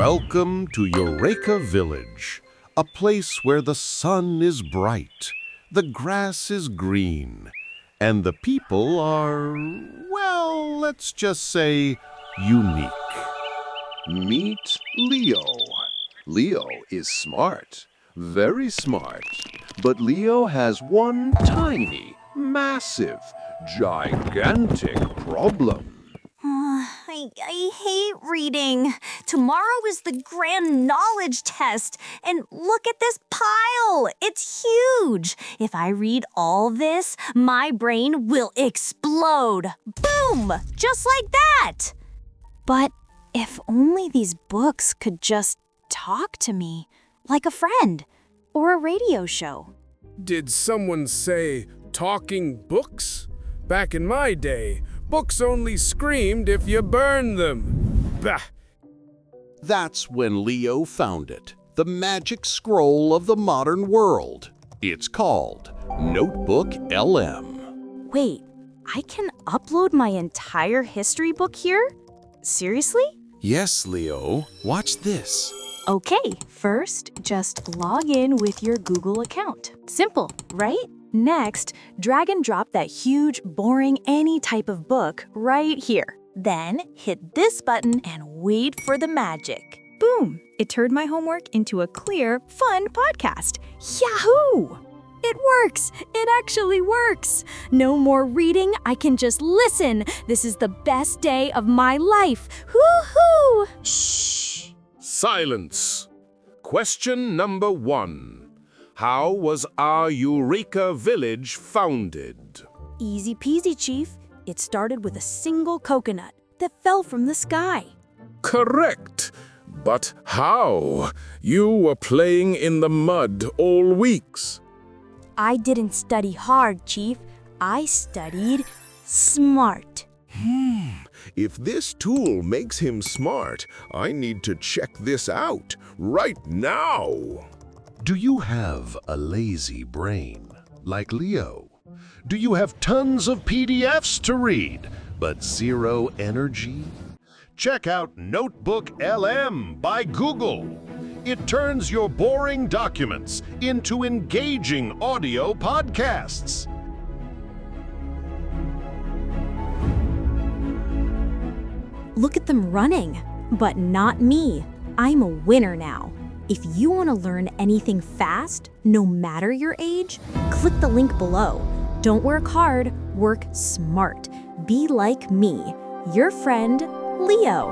Welcome to Eureka Village, a place where the sun is bright, the grass is green, and the people are, well, let's just say, unique. Meet Leo. Leo is smart, very smart. But Leo has one tiny, massive, gigantic problem. I hate reading. Tomorrow is the grand knowledge test. And look at this pile. It's huge. If I read all this, my brain will explode. Boom! Just like that. But if only these books could just talk to me, like a friend or a radio show. Did someone say talking books? Back in my day, books only screamed if you burned them. Bah! That's when Leo found it, the magic scroll of the modern world. It's called NotebookLM. Wait, I can upload my entire history book here? Seriously? Yes, Leo. Watch this. Okay, first, just log in with your Google account. Simple, right? Next, drag and drop that huge, boring, any type of book right here. Then, hit this button and wait for the magic. Boom! It turned my homework into a clear, fun podcast. Yahoo! It works! It actually works! No more reading, I can just listen. This is the best day of my life. Woo-hoo! Shh! Silence! Question number 1. How was our Eureka Village founded? Easy peasy, Chief. It started with a single coconut that fell from the sky. Correct. But how? You were playing in the mud all weeks. I didn't study hard, Chief. I studied smart. If this tool makes him smart, I need to check this out right now. Do you have a lazy brain, like Leo? Do you have tons of PDFs to read, but zero energy? Check out NotebookLM by Google. It turns your boring documents into engaging audio podcasts. Look at them running, but not me. I'm a winner now. If you want to learn anything fast, no matter your age, click the link below. Don't work hard, work smart. Be like me, your friend, Leo.